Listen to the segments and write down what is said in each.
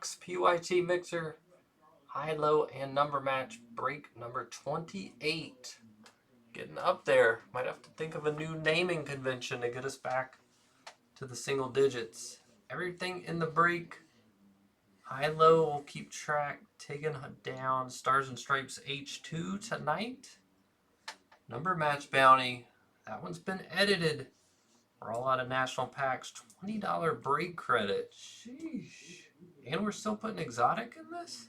box PYT mixer, high, low, and number match break number 28. Getting up there. Might have to think of a new naming convention to get us back to the single digits. Everything in the break. High, low will keep track, taking down Stars and Stripes H2 tonight. Number match bounty. That one's been edited. We're all out of national packs. $20 break credit. Sheesh. And we're still putting exotic in this?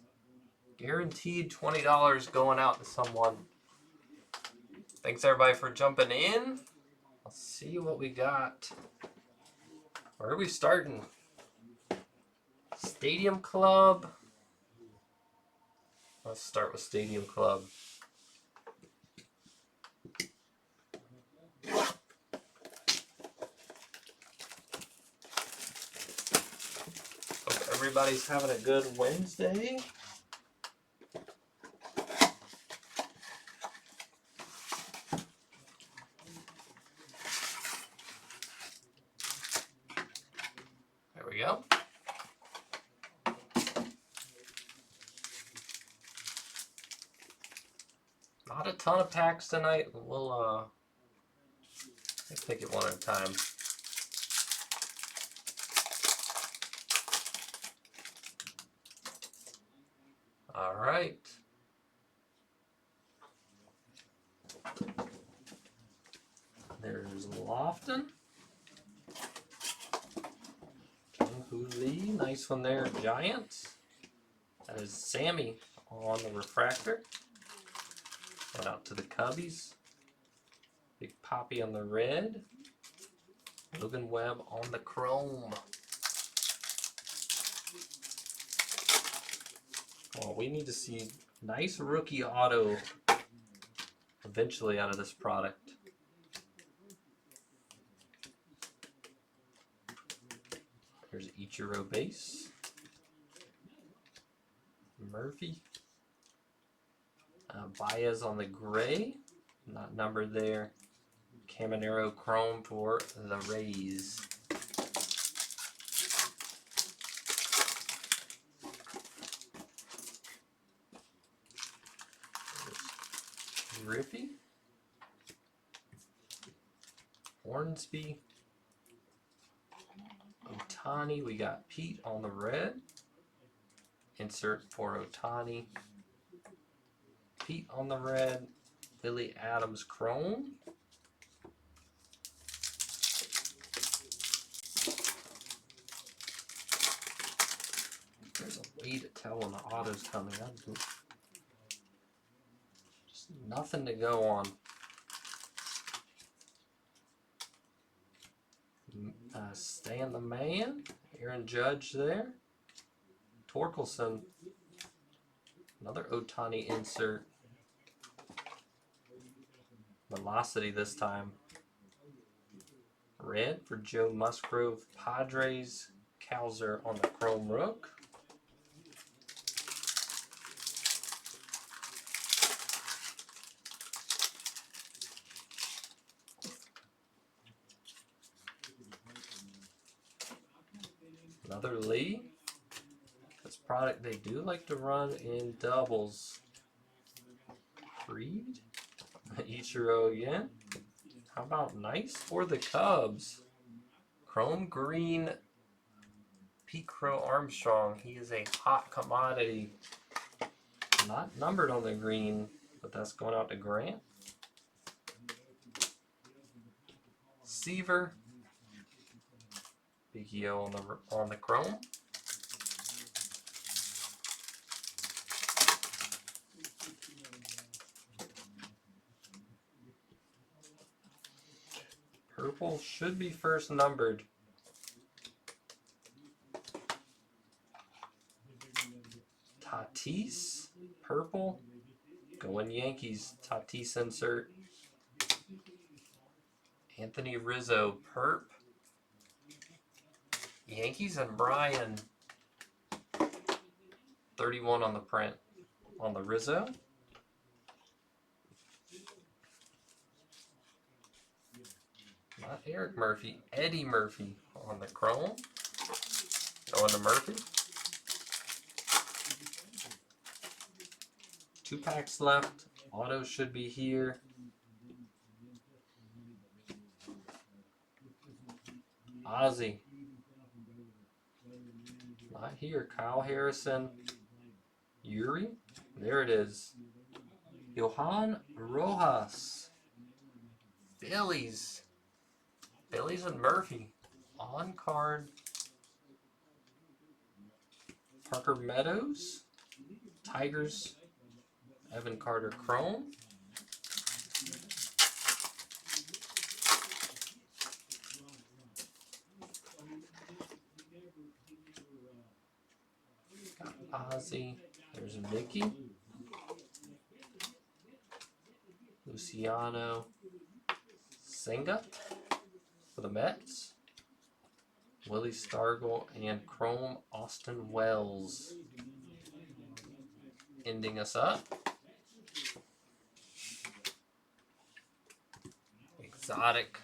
Guaranteed $20 going out to someone. Thanks everybody for jumping in. Let's see what we got. Where are we starting? Stadium Club. Let's start with Stadium Club. Hope everybody's having a good Wednesday. There we go. Not a ton of packs tonight. We'll take it one at a time. All right. There's Lofton. Lee, nice one there. Giants. That is Sammy on the refractor. Went out to the Cubbies. Big Poppy on the red. Logan Webb on the chrome. Well, we need to see nice rookie auto eventually out of this product. There's Ichiro base. Murphy. Baez on the gray. Not numbered there. Caminero chrome for the Rays. Griffey. Hornsby. Otani. We got Pete on the red. Insert for Otani. Pete on the red. Lily Adams chrome. There's a way to tell when the auto's coming. Just nothing to go on. Stan the Man. Aaron Judge there. Torkelson. Another Otani insert. Velocity this time. Red for Joe Musgrove. Padres. Cowser on the chrome rook. Another Lee. This product they do like to run in doubles. Freed. Ichiro again. How about nice for the Cubs? Chrome green. Pete Crow Armstrong. He is a hot commodity. Not numbered on the green, but that's going out to Grant. Seaver. Big Yo on the chrome. Purple should be first numbered. Tatis, purple. Going Yankees. Tatis insert. Anthony Rizzo, perp. Yankees and Brian. 31 on the print. On the Rizzo. Not Eric Murphy. Eddie Murphy on the chrome. Going to Murphy. 2 packs left. Autos should be here. Ozzy. Not here. Kyle Harrison. Yuri. There it is. Johan Rojas. Phillies. Phillies and Murphy. On card. Parker Meadows. Tigers. Evan Carter Chrome. Got Ozzy. There's Mickey. Luciano Senga for the Mets. Willie Stargell and Chrome Austin Wells. Ending us up. Exotic.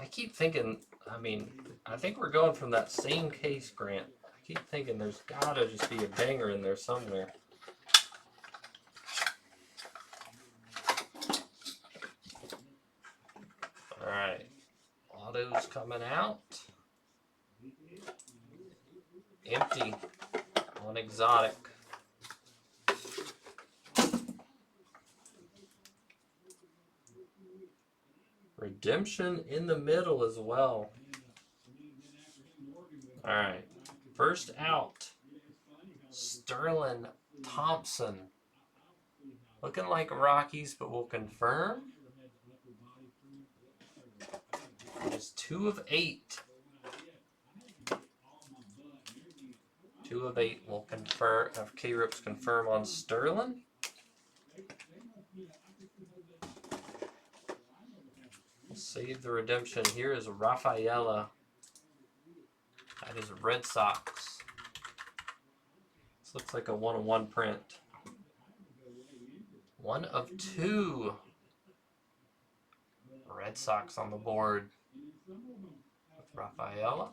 I keep thinking, I think we're going from that same case, Grant. I keep thinking there's gotta just be a banger in there somewhere. Alright. Autos coming out. Empty on exotic. Redemption in the middle as well. Alright. First out. Sterling Thompson. Looking like Rockies, but we'll confirm. It's 2 of 8. 2 of 8 will confirm. Have K-Rips confirm on Sterling. Save the redemption. Here is Rafaela. That is Red Sox. This looks like a 1-of-1 print. 1 of 2. Red Sox on the board with Rafaela.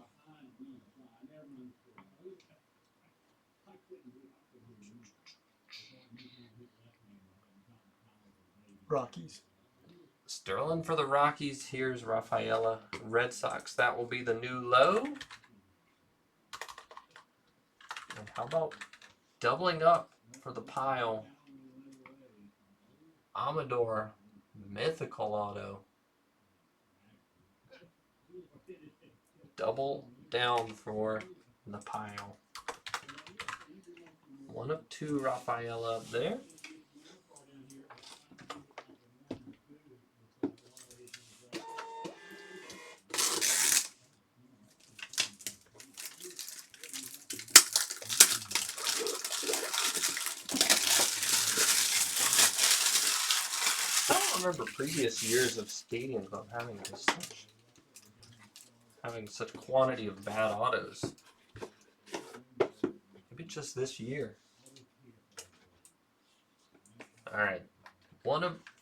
Rockies. Sterling for the Rockies. Here's Rafaela. Red Sox. That will be the new low. And how about doubling up for the pile? Amador. Mythical auto. Double down for the pile. 1 of 2 Rafaela up there. I don't remember previous years of Stadium Club having such quantity of bad autos. Maybe just this year. All right,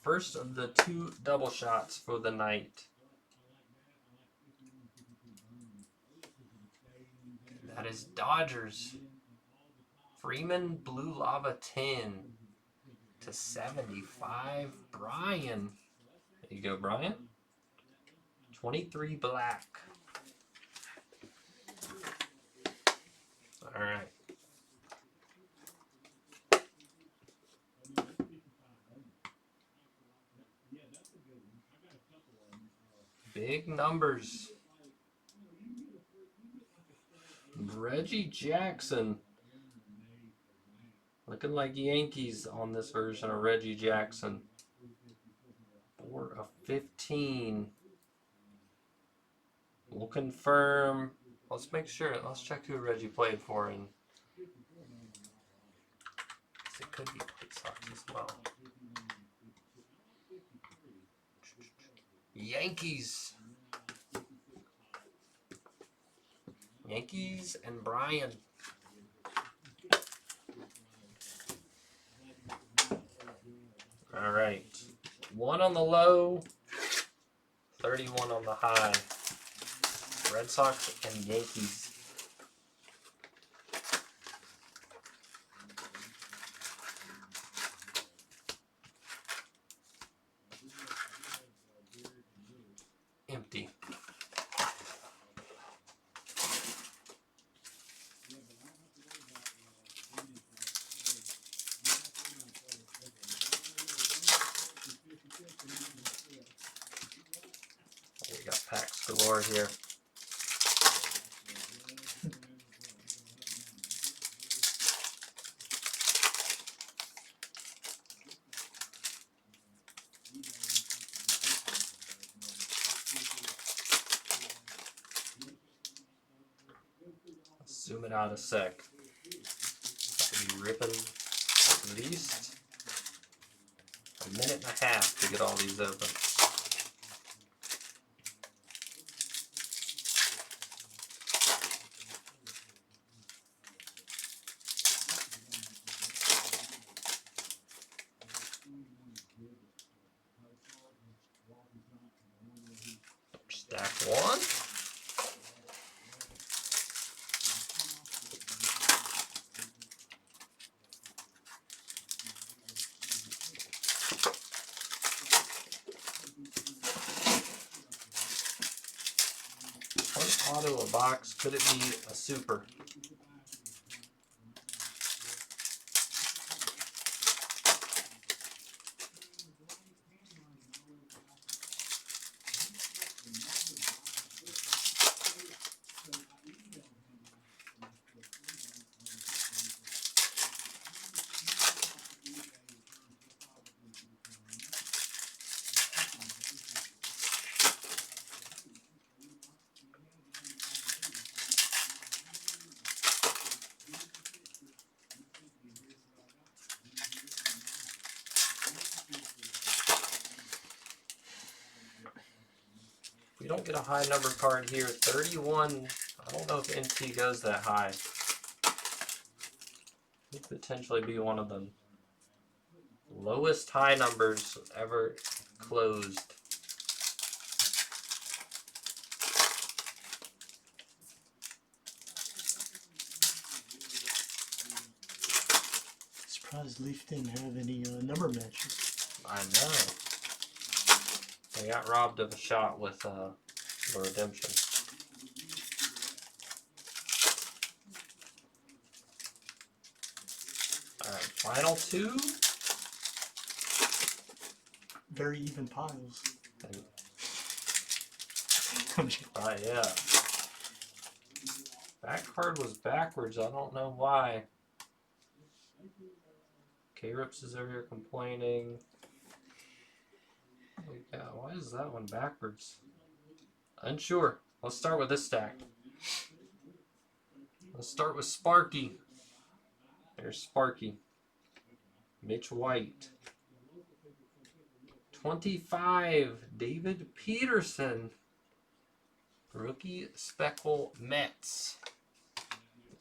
first of the 2 double shots for the night. That is Dodgers. Freeman Blue Lava 10 to 75. Brian. There you go, Brian. 23 black. All right. Big numbers. Reggie Jackson. Looking like Yankees on this version of Reggie Jackson. 4 of 15. We'll confirm. Let's make sure. Let's check who Reggie played for. And it could be White Sox as well. Yankees. Yankees and Brian. All right. 1 on the low, 31 on the high. Red Sox and Yankees. Empty. We got packs galore here. Zoom it out a sec. Have to be ripping at least a minute and a half to get all these open. Stack 1. One auto a box. Could it be a super? We don't get a high number card here. 31. I don't know if NT goes that high. Could potentially be one of the lowest high numbers ever closed. Surprised Leaf didn't have any number matches. I know. They got robbed of a shot with the redemption. Alright, final 2. Very even piles. Yeah. That card was backwards. I don't know why. K-Rips is over here complaining. Yeah, why is that one backwards? Unsure. Let's start with this stack. Let's start with Sparky. There's Sparky. Mitch White. 25, David Peterson. Rookie Speckle Mets.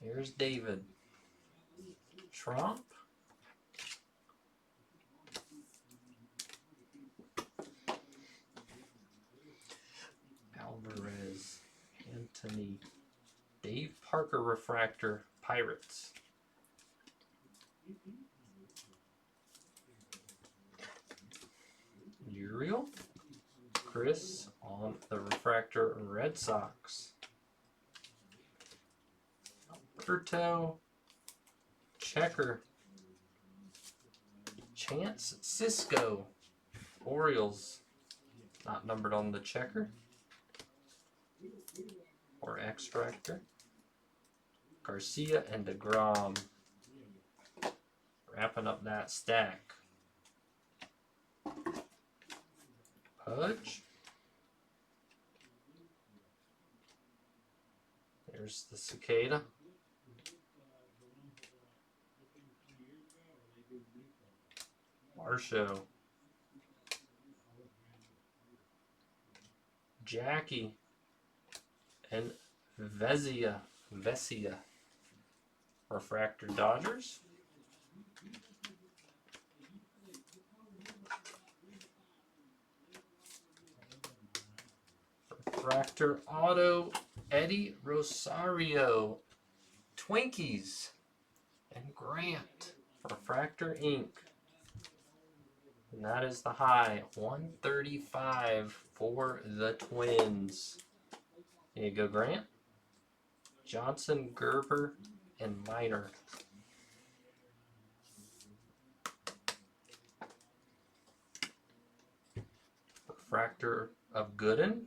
There's David. Trump. Alvarez. Anthony. Dave Parker Refractor. Pirates. Uriel. Chris on the Refractor Red Sox. Alberto. Checker. Chance Cisco. Orioles. Not numbered on the checker. Or extractor. Garcia and DeGrom. Wrapping up that stack. Pudge. There's the Cicada. Marsho. Jackie. And Vesia. Refractor Dodgers. Refractor Auto, Eddie Rosario. Twinkies and Grant. Refractor Inc. And that is the high. 135 for the Twins. There you go, Grant. Johnson, Gerber, and Minor. Refractor of Gooden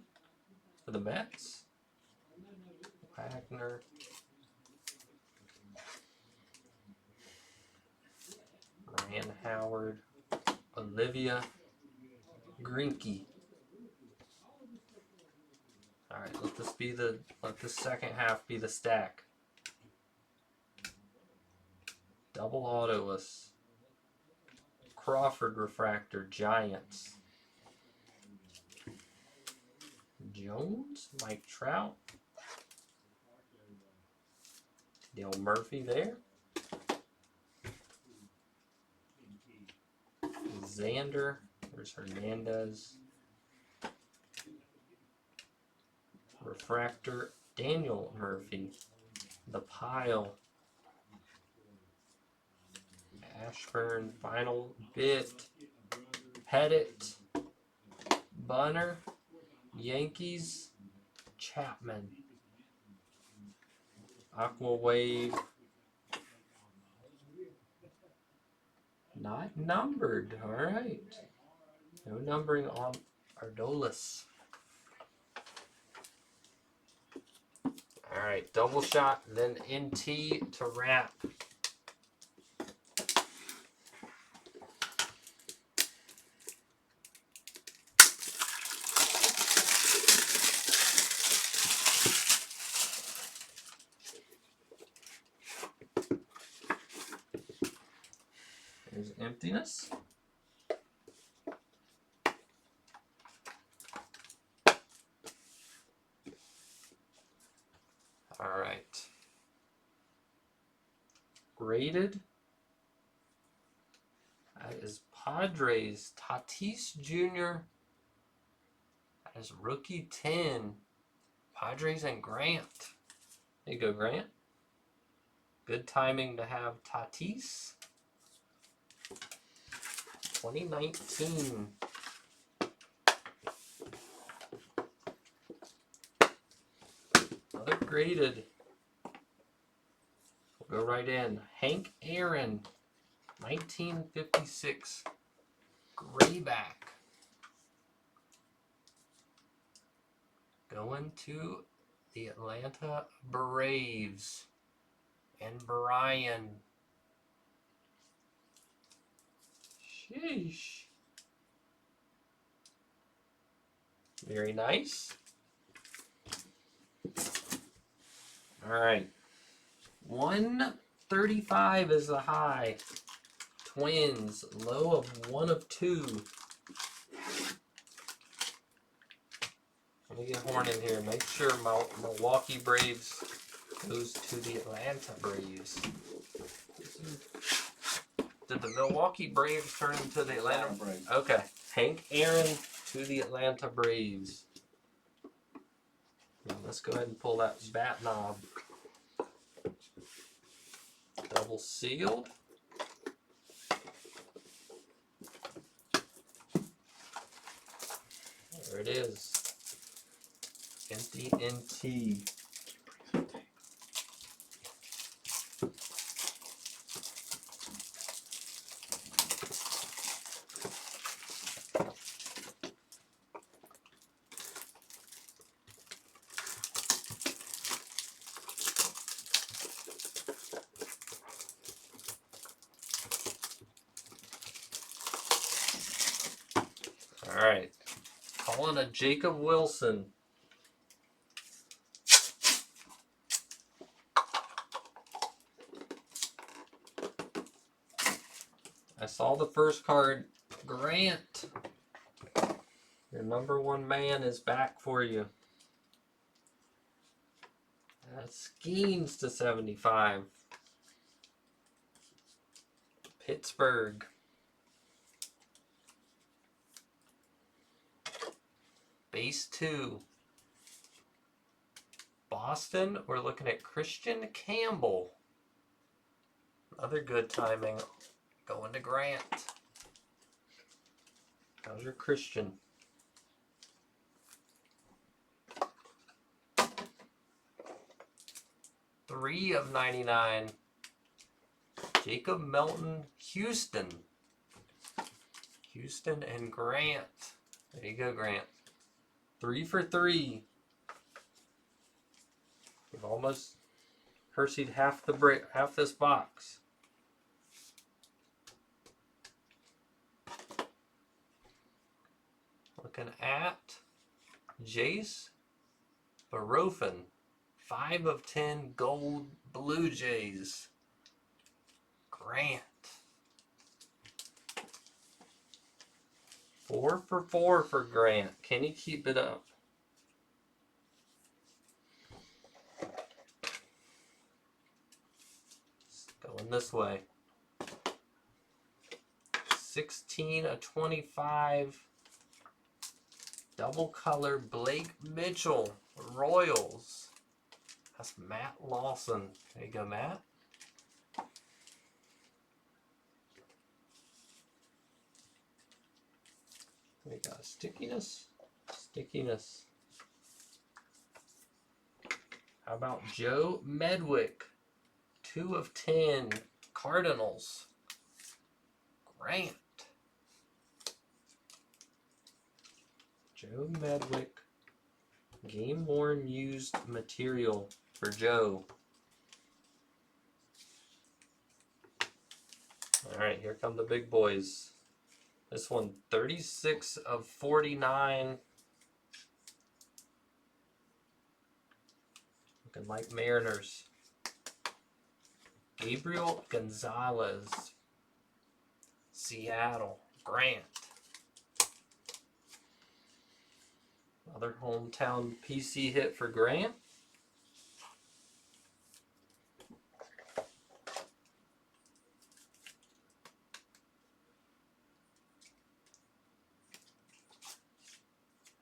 for the Mets. Wagner. Ryan Howard. Olivia Greinke. All right, let this second half be the stack. Double autoless. Crawford refractor, Giants. Jones, Mike Trout. Dale Murphy there. Xander, there's Hernandez. Refractor, Daniel Murphy. The Pile. Ashburn, Final Bit. Pettit. Bunner. Yankees. Chapman. Aqua Wave. Not numbered. All right. No numbering on Ardolis. All right. Double shot, then NT to wrap. There's emptiness. All right. Graded. That is Padres. Tatis Jr. That is rookie 10. Padres and Grant. There you go, Grant. Good timing to have Tatis. 2019. Another graded. We'll go right in. Hank Aaron, 1956. Grayback. Going to the Atlanta Braves. And Brian. Sheesh. Very nice. All right. 135 is the high. Twins, low of 1 of 2. Let me get Horn in here. Make sure Milwaukee Braves goes to the Atlanta Braves. Did the Milwaukee Braves turn into the Atlanta Braves? Okay. Hank Aaron to the Atlanta Braves. Now let's go ahead and pull that bat knob. Double sealed. There it is. Empty NT. All right. Calling a Jacob Wilson. I saw the first card. Grant. Your number 1 man is back for you. Skeens to 75. Pittsburgh. Base 2. Boston, we're looking at Christian Campbell. Another good timing. Going to Grant. How's your Christian? Three of 99. Jacob Melton, Houston. Houston and Grant. There you go, Grant. 3 for 3. We've almost Hershey'd half this box. Looking at Jace Barofin. 5 of 10 gold Blue Jays. Grant. 4 for 4 for Grant. Can he keep it up? Going this way. 16 of 25. Double color Blake Mitchell. Royals. That's Matt Lawson. There you go, Matt. We got stickiness. Stickiness. How about Joe Medwick? 2 of 10. Cardinals. Grant. Joe Medwick. Game worn used material for Joe. Alright, here come the big boys. This one, 36 of 49. Looking like Mariners. Gabriel Gonzalez. Seattle. Grant. Another hometown PC hit for Grant.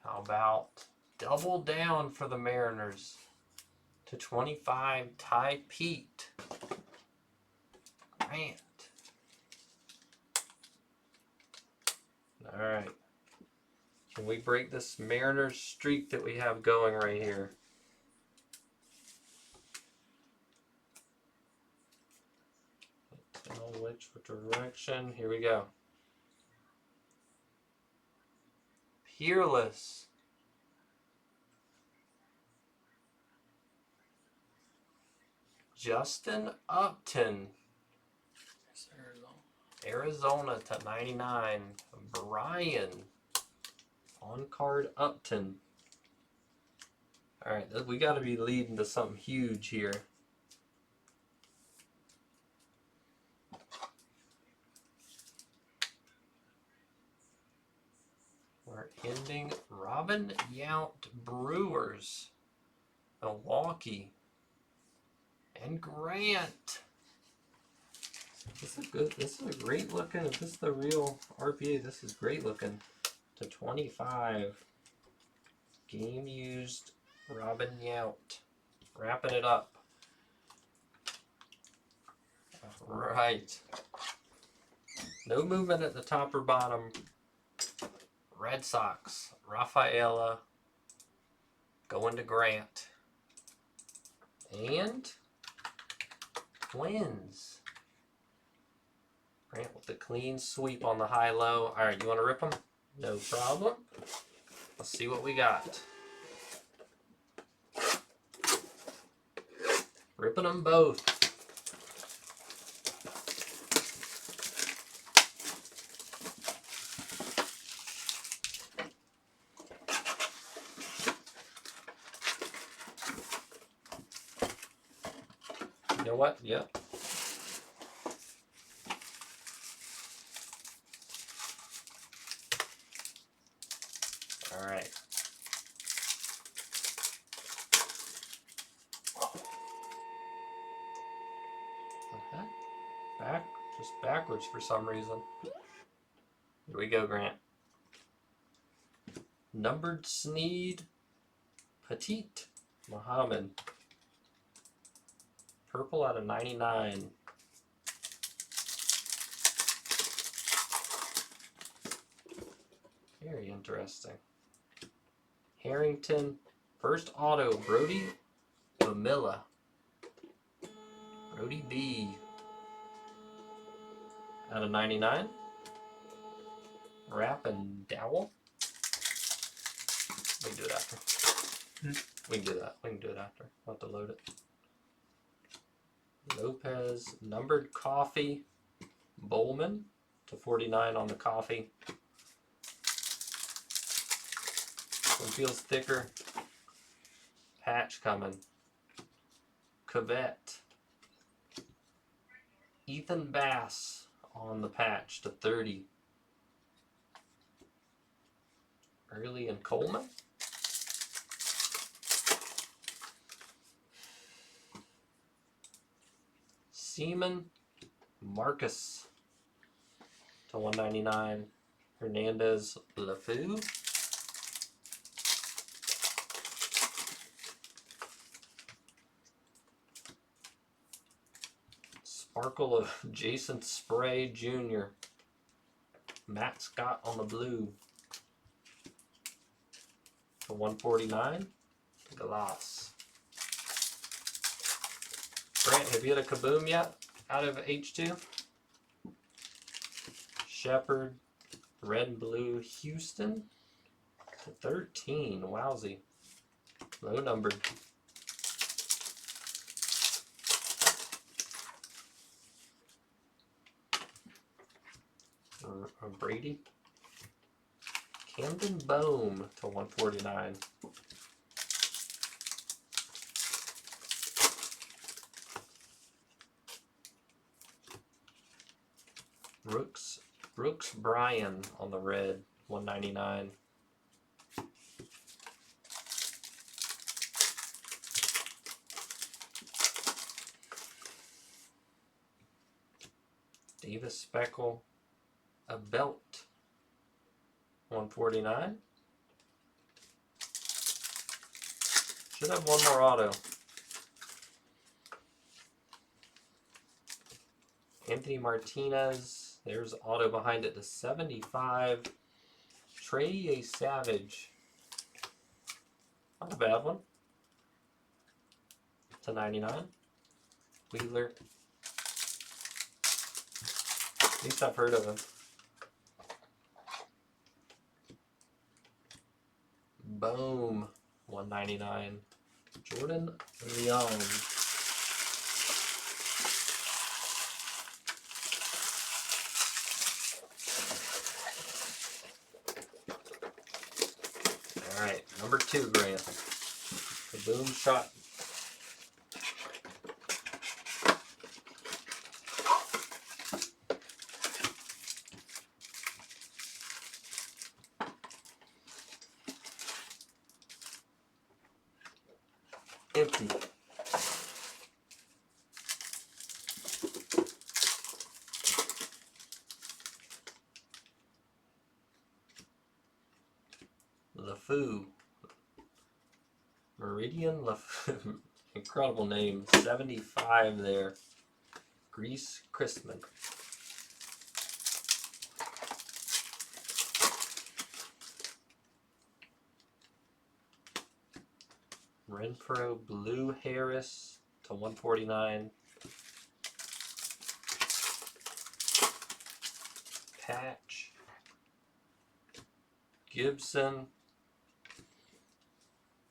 How about double down for the Mariners to 25, Ty Pete. Grant. All right. Can we break this Mariners streak that we have going right here? Tell which direction. Here we go. Peerless. Justin Upton. Arizona to 99. Brian. On card Upton. Alright, we got to be leading to something huge here. We're ending Robin Yount Brewers. Milwaukee. And Grant. This is a great looking, if this is the real RPA, this is great looking. To 25. Game used Robin Yount. Wrapping it up. Alright. No movement at the top or bottom. Red Sox. Rafaela. Going to Grant. And Twins. Grant with the clean sweep on the high-low. Alright, you want to rip them? No problem. Let's see what we got. Ripping them both. You know what? Yep. All right. Okay. Just backwards for some reason. Here we go, Grant. Numbered Sneed Petite Muhammad. Purple out of 99. Very interesting. Harrington, first auto, Brody Bamilla. Brody B. Out of 99. Rapp and Dowell. We can do it after. We can do that. We can do it after. I'll have to load it. Lopez, numbered coffee. Bowman to 49 on the coffee. One feels thicker. Patch coming. Cavett. Ethan Bass on the patch to 30. Early and Coleman. Seaman Marcus to 199. Hernandez LaFou. Sparkle of Jason Spray Jr. Matt Scott on the blue. To 149. Glass. Grant, have you had a kaboom yet out of H2? Shepard, red and blue, Houston to 13. Wowsy. Low numbered. Brady. Camden Bohm to 149. Brooks Bryan on the red, 199. Davis Speckle, a belt, 149. Should have one more auto. Anthony Martinez, there's auto behind it to 75. Trey Savage, not a bad one, to 99. Wheeler, at least I've heard of him. Boom, 199. Jordan Leon. All right, number 2, Grant. The MOONSHOT. Empty. LaFou. Meridian LaFou. Incredible name. 75 there. Grease Christman. Renfro Blue Harris to 149. Patch. Gibson.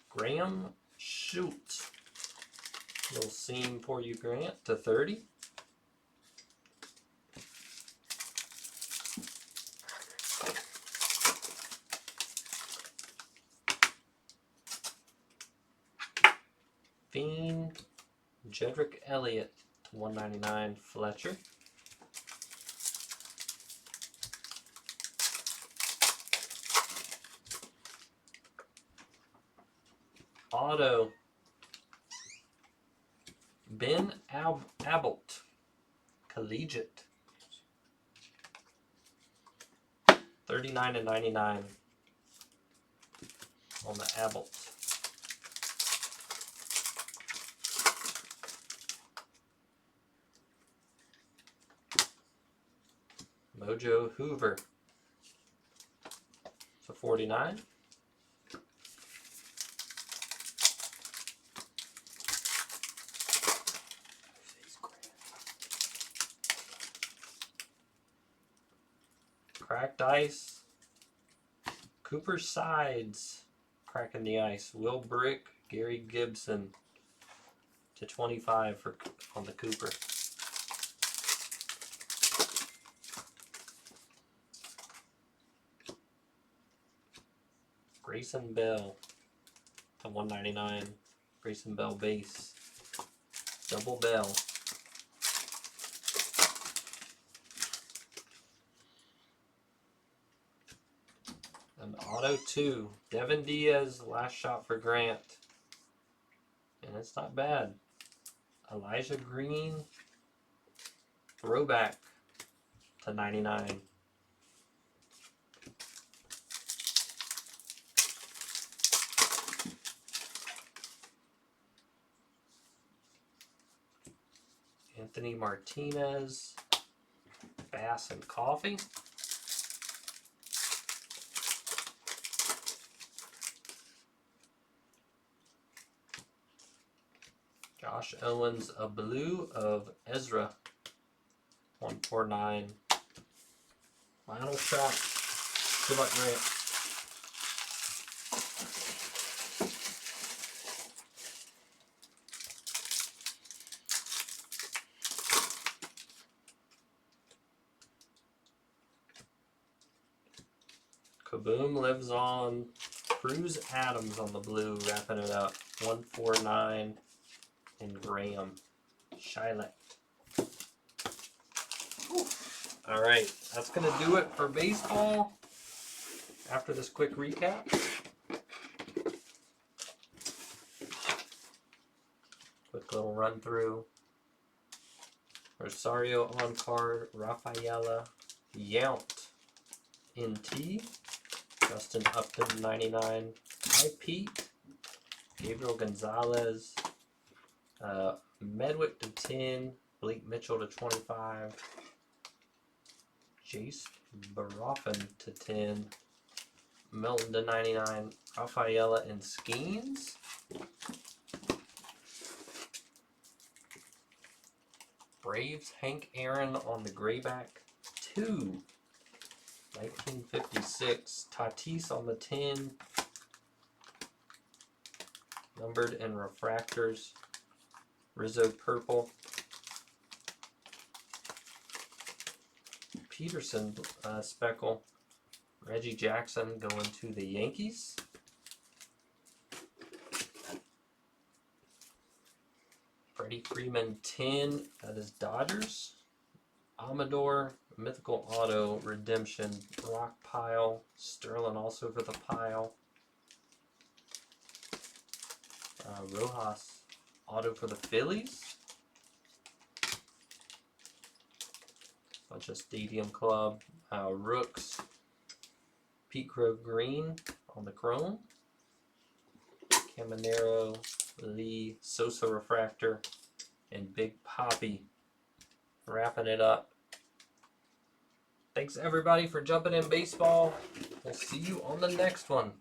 Graham Shoot. Little seam for you, Grant, to 30. Fiend, Jedrick Elliott to 199. Fletcher. Auto, Ben Abbott, Collegiate, 39 and 99 on the Abbott. Mojo Hoover. So 49. Cracked ice. Cooper Sides. Cracking the ice. Will Brick. Gary Gibson. To 25 for on the Cooper. Grayson Bell to 199. Grayson Bell base. Double Bell. An auto 2. Devin Diaz, last shot for Grant. And it's not bad. Elijah Green. Throwback to 99. Anthony Martinez. Bass and Coffee. Josh Owens, a blue of Ezra. 149. Final shot. Good luck, Grant. Kaboom lives on. Cruz Adams on the blue, wrapping it up. 149. And Graham. Shilek. All right, that's going to do it for baseball. After this quick recap. Quick little run through. Rosario on card. Rafaela. Yount. NT. Justin Upton 99. Hi Pete. Gabriel Gonzalez. Medwick to 10. Blake Mitchell to 25. Jace Baroffin to 10. Milton to 99. Rafaela and Skeens. Braves Hank Aaron on the grayback 2. 1956. Tatis on the 10. Numbered and refractors. Rizzo purple. Peterson speckle. Reggie Jackson going to the Yankees. Freddie Freeman 10. That is Dodgers. Amador mythical auto redemption. Rock pile. Sterling also for the pile. Rojas auto for the Phillies. Bunch of Stadium Club. Rooks. Pete Crow Green on the Chrome. Caminero, Lee, Sosa Refractor, and Big Poppy wrapping it up. Thanks everybody for jumping in baseball. We'll see you on the next one.